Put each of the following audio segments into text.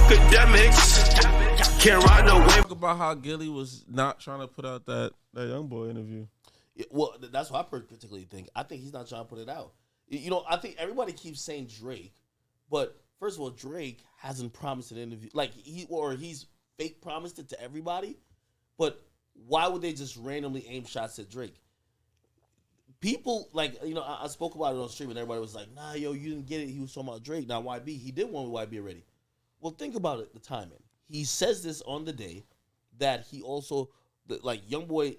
Akademiks can't ride no wave. Talk about how Gilly was not trying to put out that Youngboy interview. Yeah, well, that's what I particularly think. I think he's not trying to put it out. You know, I think everybody keeps saying Drake, but first of all, Drake hasn't promised an interview. Like, he's fake promised it to everybody, but why would they just randomly aim shots at Drake? People, like, you know, I spoke about it on stream and everybody was like, nah, yo, you didn't get it. He was talking about Drake. Now, YB, he did one with YB already. Well, think about it, the timing. He says this on the day that he also, like, Youngboy,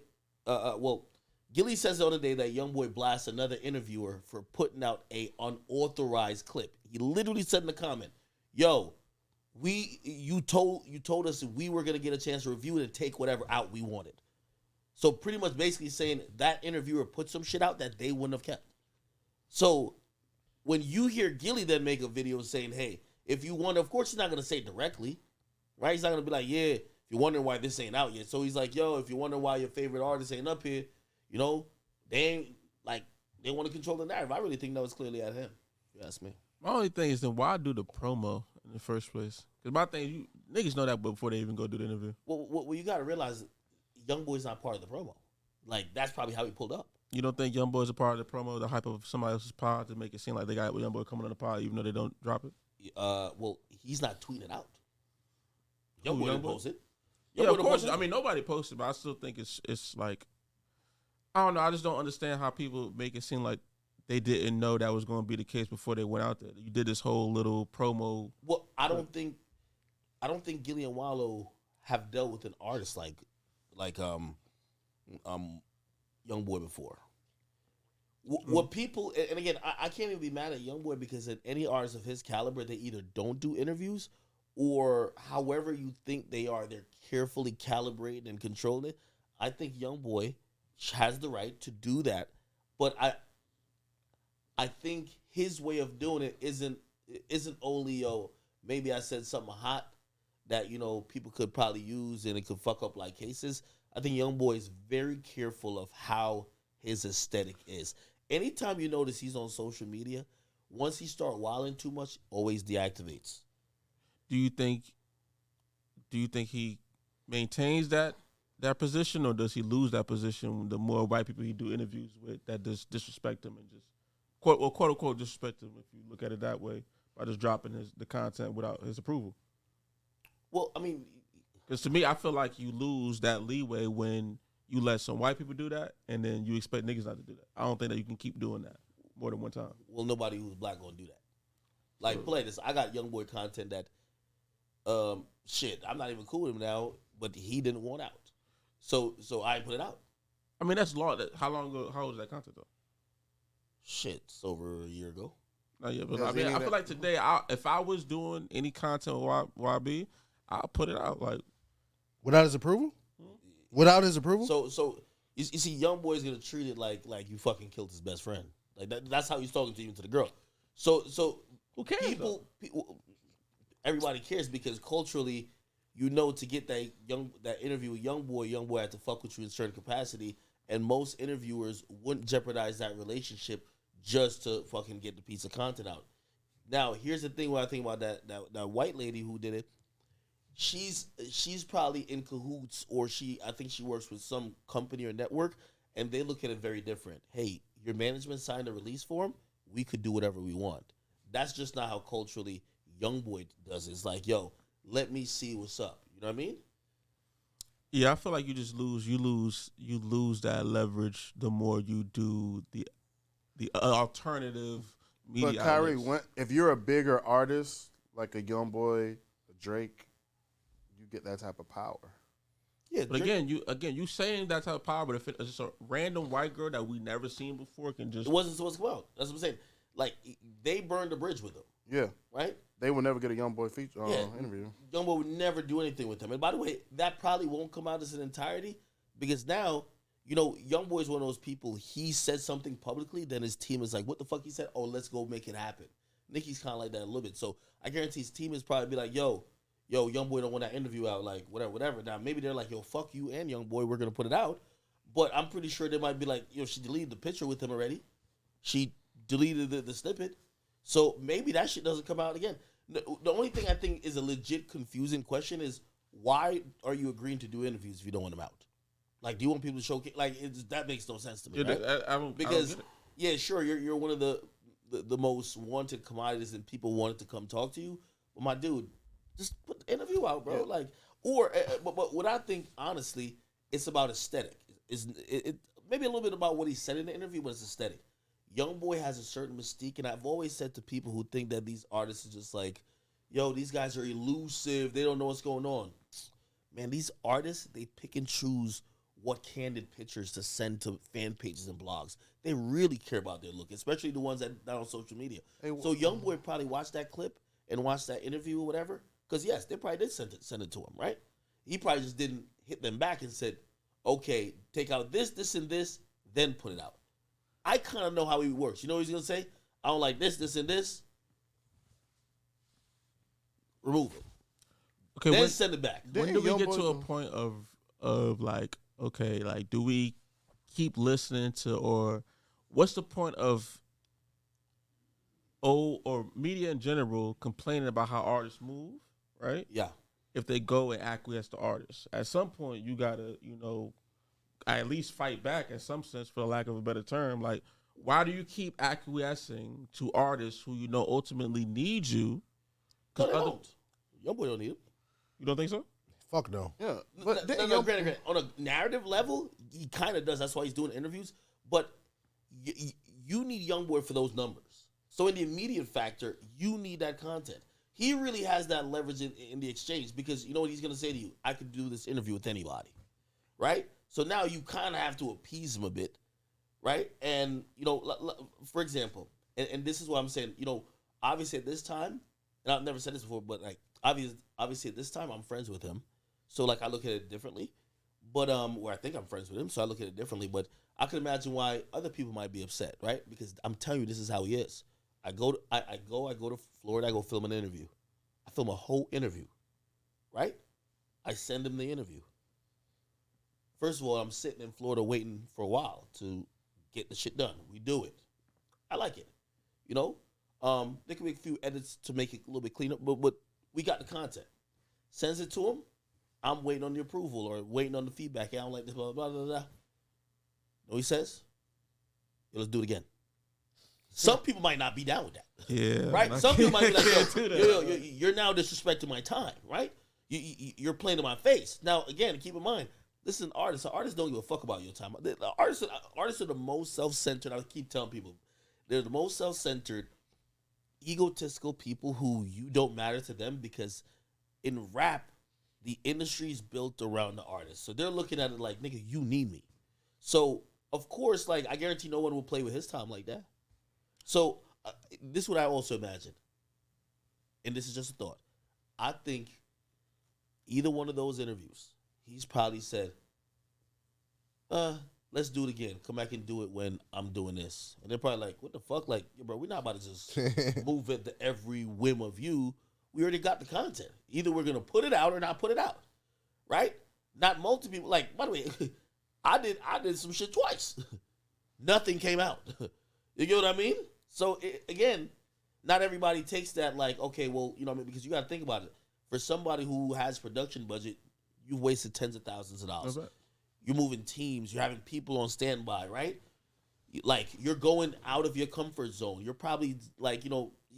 Gilly says on the day that Youngboy blasts another interviewer for putting out a unauthorized clip. He literally said in the comment, yo, you told us we were going to get a chance to review it and take whatever out we wanted. So pretty much basically saying that interviewer put some shit out that they wouldn't have kept. So when you hear Gilly then make a video saying, hey, if you wonder, of course he's not going to say it directly, right? He's not going to be like, yeah, if you're wondering why this ain't out yet. So he's like, yo, if you're wondering why your favorite artist ain't up here, you know, they want to control the narrative. I really think that was clearly at him, if you ask me. My only thing is then why do the promo in the first place? Because my thing, niggas know that before they even go do the interview. Well, you got to realize Youngboy's not part of the promo. Like, that's probably how he pulled up. You don't think Youngboy's a part of the promo, the hype of somebody else's pod to make it seem like they got Youngboy coming on the pod even though they don't drop it? Well, he's not tweeting it out. Youngboy didn't post it. Yeah, of course. I mean, nobody posted, but I still think it's like, I don't know. I just don't understand how people make it seem like they didn't know that was going to be the case before they went out there. You did this whole little promo. Well, I don't think Gillie and Wale have dealt with an artist like Youngboy before. What people, and again, I can't even be mad at Youngboy because at any artist of his caliber, they either don't do interviews or however you think they are, they're carefully calibrating and controlling it. I think Youngboy has the right to do that, but I think his way of doing it isn't only, yo, maybe I said something hot that, you know, people could probably use and it could fuck up like cases. I think Youngboy is very careful of how his aesthetic is. Anytime you notice he's on social media, once he start wilding too much, always deactivates. Do you think he maintains that position, or does he lose that position the more white people he do interviews with that disrespect him and just quote unquote disrespect him, if you look at it that way, by just dropping the content without his approval? Well, I mean, because to me, I feel like you lose that leeway when you let some white people do that, and then you expect niggas not to do that. I don't think that you can keep doing that more than one time. Well, nobody who's black gonna do that. Like, play this. I got Youngboy content that, I'm not even cool with him now, but he didn't want out. So I put it out. I mean, that's long. How long ago? How old is that content though? Shit, it's over a year ago. No, yeah, but I mean, I feel like today, if I was doing any content with YB, I'll put it out like without his approval. Without his approval. So you see, Youngboy's gonna treat it like you fucking killed his best friend. Like that's how he's talking to even to the girl. So who cares? People, everybody cares because culturally, you know, to get that interview with Youngboy had to fuck with you in a certain capacity, and most interviewers wouldn't jeopardize that relationship just to fucking get the piece of content out. Now, here's the thing: when I think about that white lady who did it, she's probably in cahoots, or I think she works with some company or network, and they look at it very different. Hey, your management signed a release form, we could do whatever we want. That's just not how culturally Youngboy does it. It's like, yo, let me see what's up. You know what I mean? Yeah, I feel like you just lose. You lose that leverage the more you do the alternative media. But Khyri, if you're a bigger artist like a Youngboy, a Drake, you get that type of power. Yeah, but again, you saying that type of power, but if it's just a random white girl that we never seen before can just, it wasn't supposed to come out. That's what I'm saying. Like, they burned the bridge with him. Yeah, right. They will never get a Youngboy feature interview. Youngboy would never do anything with him. And by the way, that probably won't come out as an entirety because now, you know, Youngboy is one of those people. He said something publicly, then his team is like, "What the fuck he said? Oh, let's go make it happen." Nicki's kind of like that a little bit. So I guarantee his team is probably be like, "Yo, Youngboy don't want that interview out, like whatever." Now maybe they're like, "Yo, fuck you and Youngboy, we're gonna put it out." But I'm pretty sure they might be like, "Yo, she deleted the picture with him already. She deleted the snippet, so maybe that shit doesn't come out again." The only thing I think is a legit confusing question is why are you agreeing to do interviews if you don't want them out? Like, do you want people to showcase? Like, that makes no sense to me, right? Because yeah, sure, you're one of the most wanted commodities and people wanted to come talk to you. But my dude, just put the interview out, bro. Yeah. Like, but what I think honestly, it's about aesthetic. It maybe a little bit about what he said in the interview, but it's aesthetic. Youngboy has a certain mystique, and I've always said to people who think that these artists are just like, yo, these guys are elusive, they don't know what's going on. Man, these artists, they pick and choose what candid pictures to send to fan pages and blogs. They really care about their look, especially the ones that are on social media. So Youngboy probably watched that clip and watched that interview or whatever, because yes, they probably did send it to him, right? He probably just didn't hit them back and said, okay, take out this, and this, then put it out. I kind of know how he works. You know what he's going to say? I don't like this, and this. Remove it. Okay, then send it back. When do we get to a point of like, okay, like, do we keep listening to, or what's the point of or media in general complaining about how artists move, right? Yeah. If they go and acquiesce to artists. At some point, you got to, at least fight back in some sense, for the lack of a better term. Like, why do you keep acquiescing to artists who ultimately need you? No, they don't. Youngboy don't need him. You don't think so? Fuck no. Yeah. But granted. On a narrative level, he kind of does. That's why he's doing interviews. But you need Youngboy for those numbers. So in the immediate factor, you need that content. He really has that leverage in the exchange, because you know what he's going to say to you? I could do this interview with anybody, right? So now you kind of have to appease him a bit, right? And, for example, and this is what I'm saying, obviously at this time, and I've never said this before, but like, obviously at this time, I'm friends with him. So like, I look at it differently, but, or I think I'm friends with him, so I look at it differently, but I can imagine why other people might be upset, right? Because I'm telling you, this is how he is. I go to Florida, I go film an interview. I film a whole interview, right? I send him the interview. First of all, I'm sitting in Florida waiting for a while to get the shit done. We do it. I like it. There can be a few edits to make it a little bit cleaner, but we got the content. Sends it to him. I'm waiting on the approval or waiting on the feedback. I don't like this, blah, blah, blah, blah. Know what he says? Yeah, let's do it again. Some people might not be down with that. Yeah. Right? Some people might be like, yo, you're now disrespecting my time, right? You're playing in my face. Now, again, keep in mind, this is an artist. So artists don't give a fuck about your time. The artists are the most self-centered. I keep telling people, they're the most self-centered, egotistical people who you don't matter to them, because in rap, the industry is built around the artist. So they're looking at it like, nigga, you need me. So, of course, like, I guarantee no one will play with his time like that. So, this is what I also imagine. And this is just a thought. I think either one of those interviews, he's probably said, let's do it again. Come back and do it when I'm doing this. And they're probably like, what the fuck? Like, yeah, bro, we're not about to just move it to every whim of you. We already got the content. Either we're going to put it out or not put it out. Right? Not multiple people. Like, by the way, I did some shit twice. Nothing came out. You get what I mean? So, again, not everybody takes that like, okay, well, you know what I mean? Because you got to think about it. For somebody who has production budget, you've wasted tens of thousands of dollars. Right. You're moving teams. You're having people on standby, right? Like, you're going out of your comfort zone. You're probably, like,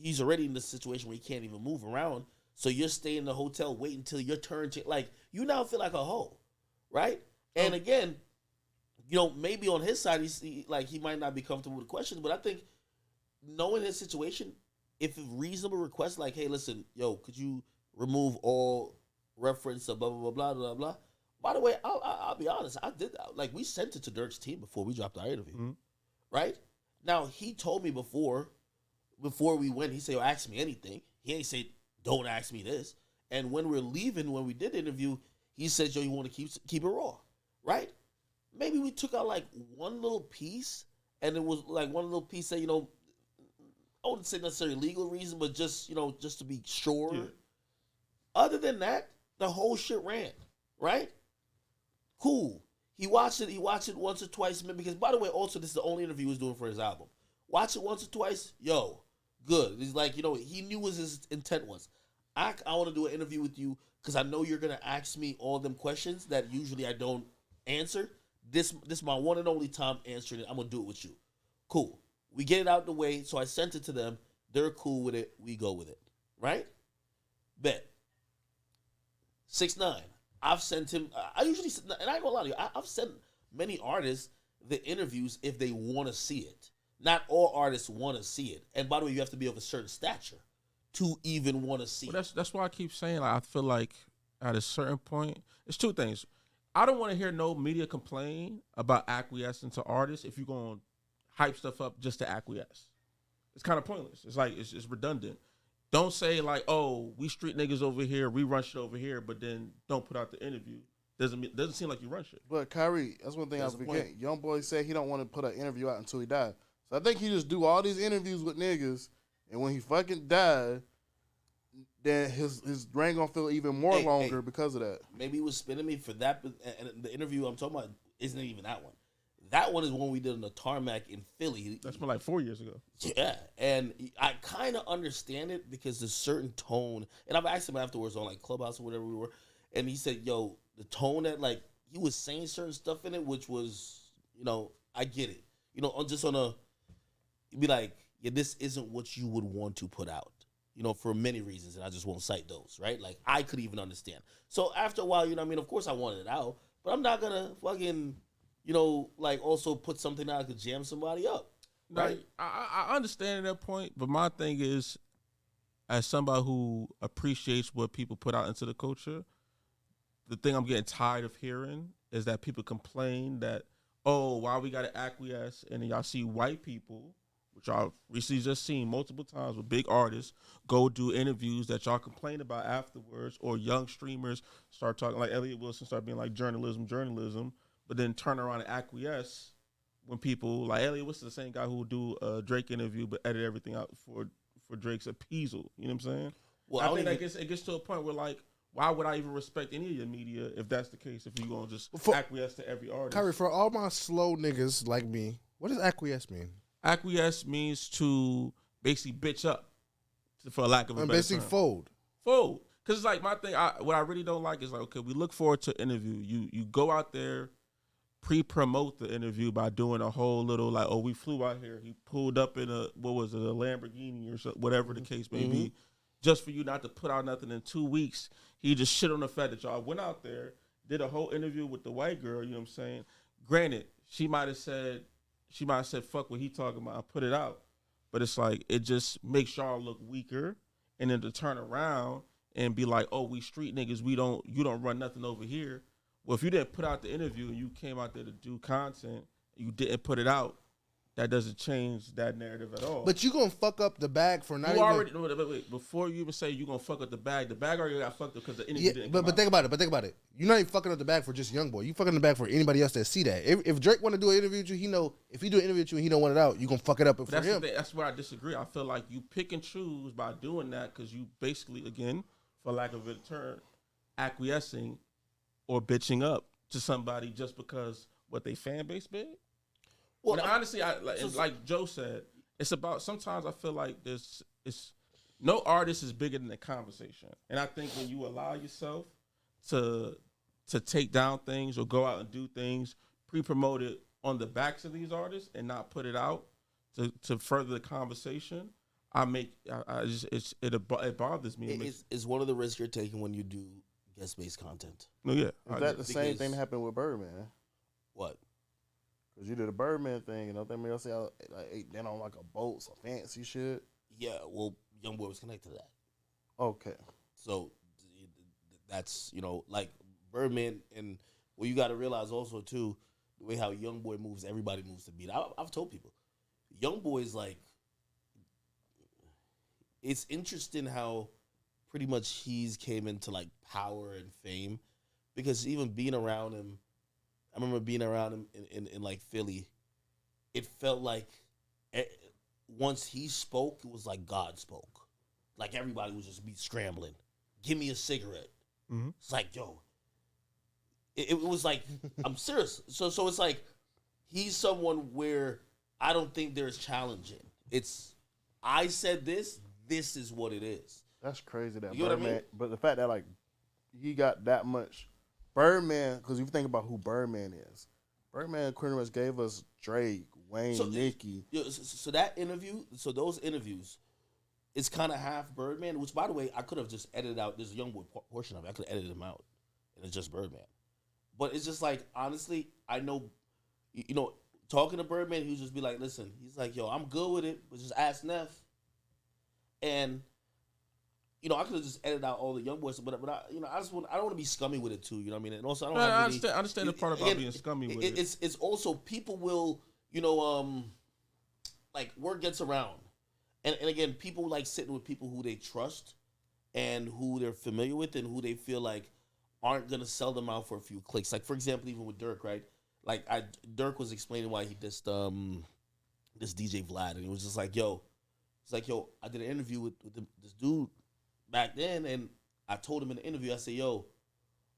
he's already in this situation where he can't even move around. So you're staying in the hotel waiting until your turn to, like, you now feel like a hoe, right? And again, maybe on his side, he might not be comfortable with the questions, but I think knowing his situation, if a reasonable request, like, hey, listen, yo, could you remove all reference to blah, blah, blah, blah, blah, blah. By the way, I'll be honest. I did that. Like, we sent it to Dirk's team before we dropped our interview. Mm-hmm. Right? Now, he told me before we went, he said, yo, ask me anything. He ain't say, don't ask me this. And when we're leaving, when we did the interview, he said, yo, you want to keep it raw. Right? Maybe we took out, like, one little piece, and it was, like, one little piece that, I wouldn't say necessarily legal reason, but just, just to be sure. Yeah. Other than that, the whole shit ran, right? Cool. He watched it once or twice, because, by the way, also, this is the only interview he was doing for his album. Watch it once or twice, yo, Good. He's like, he knew what his intent was. I want to do an interview with you because I know you're gonna ask me all them questions that usually I don't answer. This is my one and only time answering it. I'm gonna do it with you. Cool. We get it out the way. So I sent it to them. They're cool with it. We go with it. Right? Bet. 6ix9ine. I've sent him. I usually, and I ain't gonna lie to you. I've sent many artists the interviews if they want to see it. Not all artists want to see it. And by the way, you have to be of a certain stature to even want to see it. That's why I keep saying, like, I feel like at a certain point, it's two things. I don't want to hear no media complain about acquiescing to artists if you're going to hype stuff up just to acquiesce. It's kind of pointless. It's like, it's redundant. Don't say like, oh, we street niggas over here, we run shit over here, but then don't put out the interview. Doesn't seem like you run shit. But Khyri, that's one thing I forget. Youngboy said he don't want to put an interview out until he died. So I think he just do all these interviews with niggas, and when he fucking died, then his reign gonna feel even more longer because of that. Maybe he was spinning me for that, and the interview I'm talking about isn't even that one. That one is one we did on the tarmac in Philly. That's been like 4 years ago. Yeah, and I kind of understand it because there's certain tone, and I've asked him afterwards on like Clubhouse or whatever we were, and he said, "Yo, the tone that like he was saying certain stuff in it, which was, I get it, just on a, be like, yeah, this isn't what you would want to put out, for many reasons, and I just won't cite those, right? Like I could even understand. So after a while, of course I wanted it out, but I'm not gonna fucking." Like also put something out that could jam somebody up. Right? I understand that point, but my thing is, as somebody who appreciates what people put out into the culture, the thing I'm getting tired of hearing is that people complain that, oh, why we got to acquiesce, and then y'all see white people, which I've recently just seen multiple times with big artists, go do interviews that y'all complain about afterwards, or young streamers start talking, like Elliot Wilson start being like journalism, but then turn around and acquiesce when people like Elliot Wilson, the same guy who would do a Drake interview but edit everything out for Drake's appeasal. You know what I'm saying? Well, I think it gets to a point where like, why would I even respect any of your media if that's the case? If you're gonna just acquiesce to every artist. Khyri, for all my slow niggas like me, what does acquiesce mean? Acquiesce means to basically bitch up, for a lack of a better basically term. Fold. Because it's like my thing. What I really don't like is like, okay, we look forward to interview. You go out there, pre-promote the interview by doing a whole little like, oh, we flew out here. He pulled up in a Lamborghini or whatever the case may be, just for you not to put out nothing in 2 weeks. He just shit on the fact that y'all went out there, did a whole interview with the white girl. You know what I'm saying? Granted, she might have said, fuck what he talking about. I put it out, but it's like it just makes y'all look weaker, and then to turn around and be like, oh, we street niggas, you don't run nothing over here. Well, if you didn't put out the interview and you came out there to do content, you didn't put it out, that doesn't change that narrative at all. But you gonna fuck up the bag for not wait, before you even say you gonna fuck up the bag already got fucked up because the interview didn't come but think about it. You're not even fucking up the bag for just Youngboy. You fucking the bag for anybody else that see that. If Drake want to do an interview with you, he know if he do an interview with you and he don't want it out, you gonna fuck it up for him. That's where I disagree. I feel like you pick and choose by doing that because you basically, again, for lack of a term, acquiescing or bitching up to somebody just because what they fan base big. Well, honestly, like Joe said, it's about, sometimes I feel like no artist is bigger than the conversation. And I think when you allow yourself to take down things or go out and do things, pre-promote it on the backs of these artists and not put it out to further the conversation, it bothers me. It's one of the risks you're taking when you do guest-based content. No, yeah. Is that the same thing that happened with Birdman? What? Because you did a Birdman thing, and I think maybe say I ate then on like a boat, some fancy shit. Yeah, well, Youngboy was connected to that. Okay. So that's, like Birdman, and what you got to realize also too, the way how Youngboy moves, everybody moves to beat. I've told people, Youngboy's like, it's interesting how pretty much he's came into like power and fame, because even being around him, I remember being around him in like Philly, it felt like once he spoke, it was like God spoke. Like everybody was just be scrambling. Give me a cigarette. Mm-hmm. It's like, yo, it was like, I'm serious. So it's like, he's someone where I don't think there's challenging. I said this. This is what it is. That's crazy that You know what I Birdman. mean? But the fact that like he got that much Birdman, because if you think about who Birdman is, Birdman pretty much gave us Drake, Wayne, Nicki. So that interview, so those interviews, it's kind of half Birdman. Which, by the way, I could have just edited out. There's a Youngboy portion of it. I could have edited him out, and it's just Birdman. But it's just like, honestly, I know, you know, talking to Birdman, he would just be like, listen, he's like, yo, I'm good with it, but just ask Neff. And, you know, I could have just edited out all the Youngboy stuff, but I, you know, I don't want to be scummy with it too. You know what I mean? And also, I don't have I understand the part about being scummy with it. It's also people will, you know, like word gets around, and again, people like sitting with people who they trust and who they're familiar with and who they feel like aren't gonna sell them out for a few clicks. Like, for example, even with Dirk, right? Like Dirk was explaining why he dissed this DJ Vlad, and it was just like, yo, it's like, yo, I did an interview with this dude back then, and I told him in the interview, I said, yo,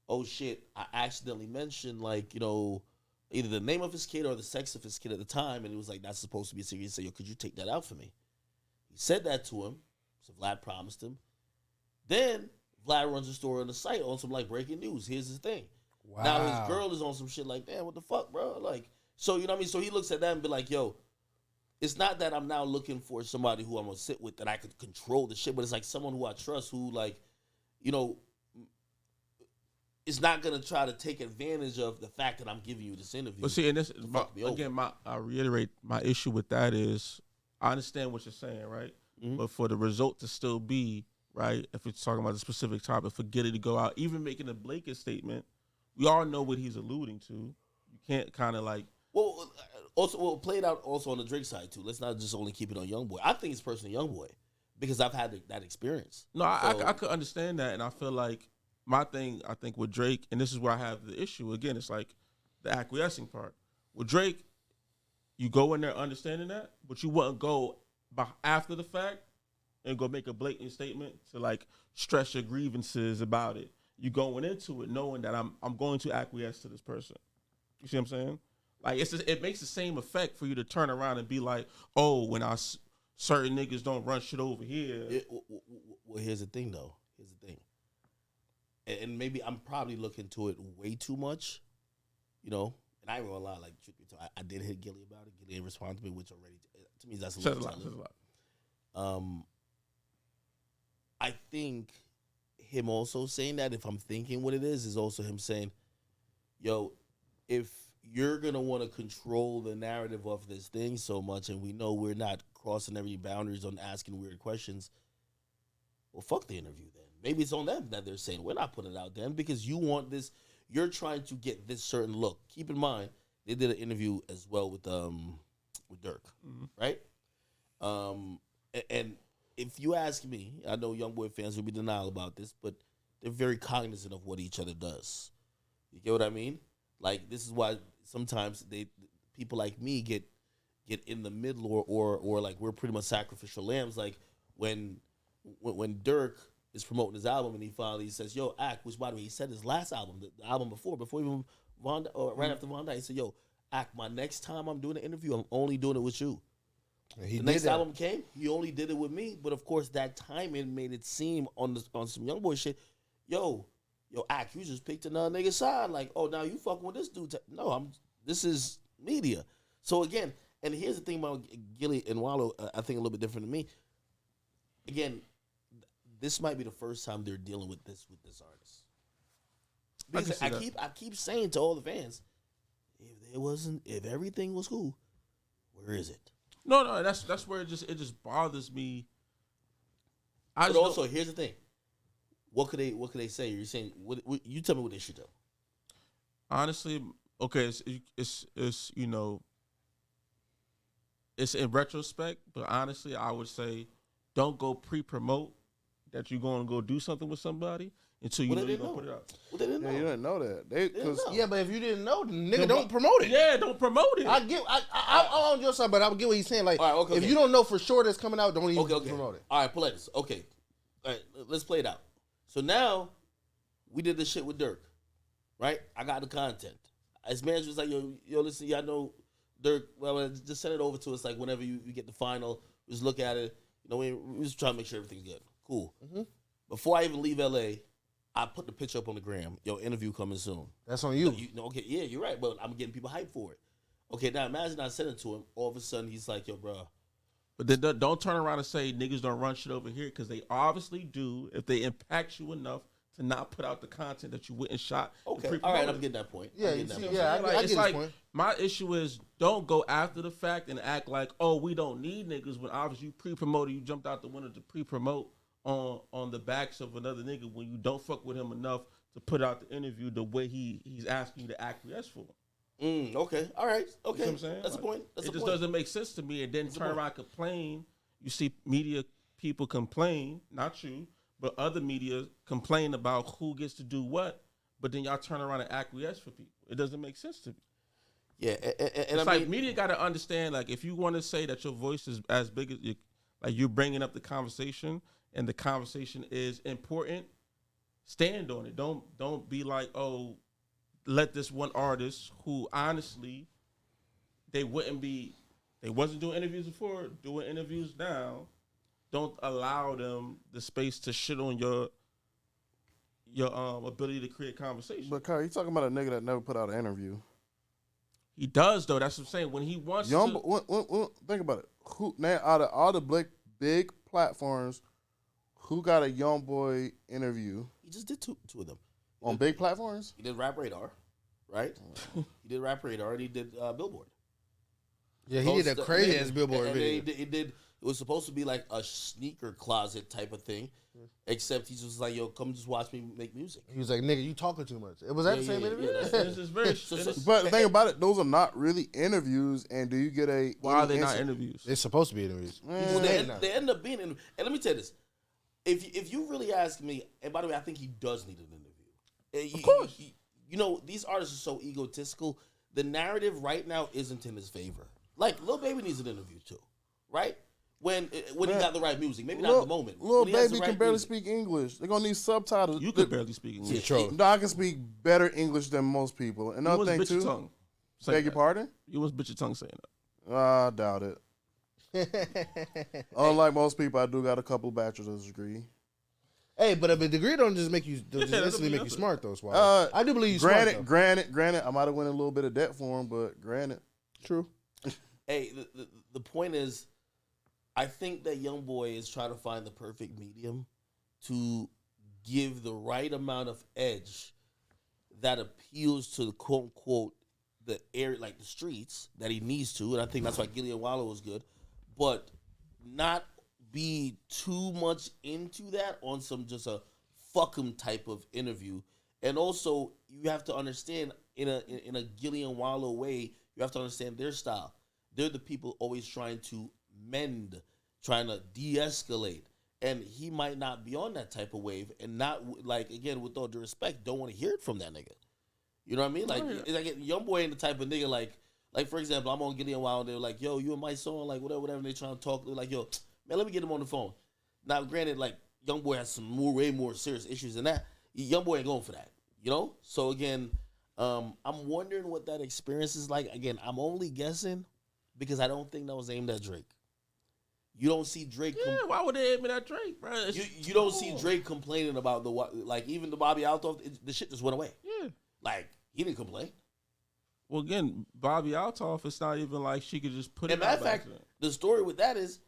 oh shit, I accidentally mentioned, like, you know, either the name of his kid or the sex of his kid at the time, and it was like, that's supposed to be serious. He said, yo, could you take that out for me? He said that to him, so Vlad promised him. Then Vlad runs a story on the site on some like breaking news. Here's his thing. Wow. Now his girl is on some shit like, damn, what the fuck, bro? Like, so you know what I mean? So he looks at that and be like, yo, it's not that I'm now looking for somebody who I'm gonna sit with that I could control the shit, but it's like someone who I trust who, like, you know, is not gonna try to take advantage of the fact that I'm giving you this interview. But see, and this I reiterate my issue with that is I understand what you're saying, right? Mm-hmm. But for the result to still be right, if it's talking about a specific topic, for Gillie to go out, even making a blanket statement, we all know what he's alluding to. You can't kind of like. Well, also, play it out also on the Drake side too. Let's not just only keep it on Youngboy. I think it's personally Youngboy because I've had that experience. No, I could understand that, and I feel like my thing, I think with Drake, and this is where I have the issue again. It's like the acquiescing part with Drake. You go in there understanding that, but you wouldn't go after the fact and go make a blatant statement to like stress your grievances about it. You going into it knowing that I'm going to acquiesce to this person. You see what I'm saying? Like it makes the same effect for you to turn around and be like, oh, when certain niggas don't run shit over here. Well, here's the thing though. Here's the thing. And maybe I'm probably looking to it way too much, you know. And I ain't gonna lie, like truth be told, I did hit Gillie about it. Gillie ain't responded to me, which already to me that's a lot. I think him also saying that, if I'm thinking what it is also him saying, yo, if you're going to want to control the narrative of this thing so much, and we know we're not crossing every boundaries on asking weird questions, well, fuck the interview then. Maybe it's on them that they're saying, we're not putting it out then because you want this, you're trying to get this certain look. Keep in mind, they did an interview as well with Dirk, mm-hmm. right? And if you ask me, I know Youngboy fans will be denial about this, but they're very cognizant of what each other does. You get what I mean? Like, this is why sometimes people like me get in the middle or like we're pretty much sacrificial lambs. Like when Dirk is promoting his album and he finally says, yo, Act, which by the way, he said his last album, the album before even right after Von Dyke, he said, yo, Act, my next time I'm doing an interview, I'm only doing it with you. The next album came, he only did it with me, but of course that timing made it seem on some Youngboy shit, yo, Act, you just picked another nigga side, like, oh, now you fucking with this dude. No, this is media. So again, and here's the thing about Gillie and Wale, I think a little bit different than me. Again, this might be the first time they're dealing with this artist. Because I keep saying to all the fans, if everything was cool, where is it? No, that's where it just bothers me. But also, here's the thing. What could they say? You're saying what you tell me what they should do. Honestly, okay, it's you know, it's in retrospect, but honestly, I would say don't go pre-promote that you're going to go do something with somebody until you know you're going to put it out. Well, they didn't know. You didn't know that. Yeah, but if you didn't know, the nigga don't promote it. Yeah, don't promote it. I'm on your side, but I get what he's saying. Like, right, if you don't know for sure that's coming out, don't even promote it. All right, play this. Okay. All right, let's play it out. So now, we did this shit with Dirk, right? I got the content. His manager was like, yo, listen, y'all know Dirk, well, just send it over to us, like, whenever you get the final, just look at it. No, we was trying to make sure everything's good. Cool. Mm-hmm. Before I even leave LA, I put the picture up on the gram. Yo, interview coming soon. That's on you. Okay, yeah, you're right, but I'm getting people hyped for it. Okay, now imagine I sent it to him. All of a sudden, he's like, yo, bro. But then don't turn around and say niggas don't run shit over here, because they obviously do if they impact you enough to not put out the content that you went and shot. Okay, all right, I'm getting that point. Yeah, I get his point. My issue is don't go after the fact and act like, oh, we don't need niggas, when obviously you pre-promoted, you jumped out the window to pre-promote on the backs of another nigga when you don't fuck with him enough to put out the interview the way he's asking you to acquiesce for. Okay, all right, okay. You know what I'm saying? That's a point. It just doesn't make sense to me. And then turn around and complain. You see media people complain, not you, but other media complain about who gets to do what, but then y'all turn around and acquiesce for people. It doesn't make sense to me. Yeah, it's like media got to understand, like, if you want to say that your voice is as big as you, like, you're bringing up the conversation and the conversation is important, stand on it. Don't be like, oh, let this one artist who honestly they wasn't doing interviews before, doing interviews now. Don't allow them the space to shit on your ability to create conversation. But Khyri, you talking about a nigga that never put out an interview? He does though. That's what I'm saying. When he wants to think about it. Who now out of all the big platforms, who got a Youngboy interview? He just did two of them on big platforms. He did Rap Radar, right? He did Rap Radar, and he did Billboard. Yeah, he did a crazy ass Billboard video. It was supposed to be like a sneaker closet type of thing, except he just like, yo, come just watch me make music. He was like, nigga, you talking too much. It was that the same interview? But the thing about it, those are not really interviews. And do you get a... Why are they not interviews? They're supposed to be interviews. Well, they end up being interviews. And let me tell you this. If you really ask me, and by the way, I think he does need an interview. Of course. You know, these artists are so egotistical. The narrative right now isn't in his favor. Like, Lil Baby needs an interview too, right? When he got the right music, maybe not at the moment. Lil Baby can barely speak English. They're gonna need subtitles. You can barely speak English. No, I can speak better English than most people. Another thing too. Tongue beg your pardon? You was bitch your tongue saying that. I doubt it. Unlike most people, I do got a couple bachelor's degree. Hey, but a degree don't just make you instantly make you smart though. Swallow. I do believe you smart. Granted, I might have went in a little bit of debt for him, but granted, true. Hey, the point is, I think that Youngboy is trying to find the perfect medium to give the right amount of edge that appeals to the quote unquote the area, like the streets that he needs to, and I think that's why Gillie and Wale was good, but not be too much into that on some just a fuck 'em type of interview. And also, you have to understand in a Gillie and Wale way, you have to understand their style. They're the people always trying to mend, trying to de-escalate. And he might not be on that type of wave, and not, like, again, with all due respect, don't want to hear it from that nigga. You know what I mean? Like, it's like Youngboy ain't the type of nigga, like for example, I'm on Gillie and Wild, and they're like, yo, you in my song, like, whatever, and they trying to talk, they're like, yo, man, let me get him on the phone. Now, granted, like, Youngboy has some way more serious issues than that. Youngboy ain't going for that, you know? So, again, I'm wondering what that experience is like. Again, I'm only guessing because I don't think that was aimed at Drake. You don't see Drake. Why would they aim it at Drake, bro? You don't see Drake complaining about even the Bobby Altoff. The shit just went away. Yeah, like he didn't complain. Well, again, Bobby Altoff, it's not even like she could just put it. As a matter of fact, the story with that is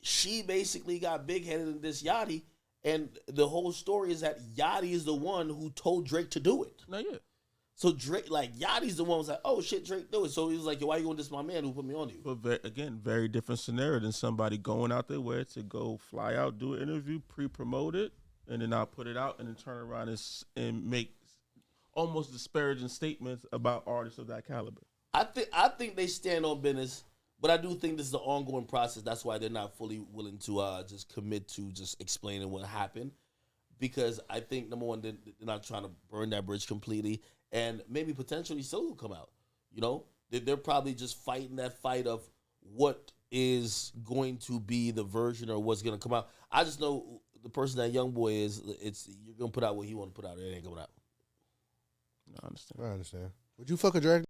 she basically got big headed in this Yachty, and the whole story is that Yachty is the one who told Drake to do it. No, yeah. So Drake, like Yachty's the one who was like, "Oh shit, Drake do it." So he was like, "Yo, why you going to diss my man who put me on you?" But again, very different scenario than somebody going out their way to go fly out, do an interview, pre-promote it, and then I'll put it out and then turn around and make almost disparaging statements about artists of that caliber. I think they stand on business, but I do think this is an ongoing process. That's why they're not fully willing to just commit to just explaining what happened, because I think number one, they're not trying to burn that bridge completely. And maybe potentially still will come out. You know, they're probably just fighting that fight of what is going to be the version or what's going to come out. I just know the person that Youngboy is. You're gonna put out what he want to put out. It ain't coming out. I understand. Would you fuck a drag?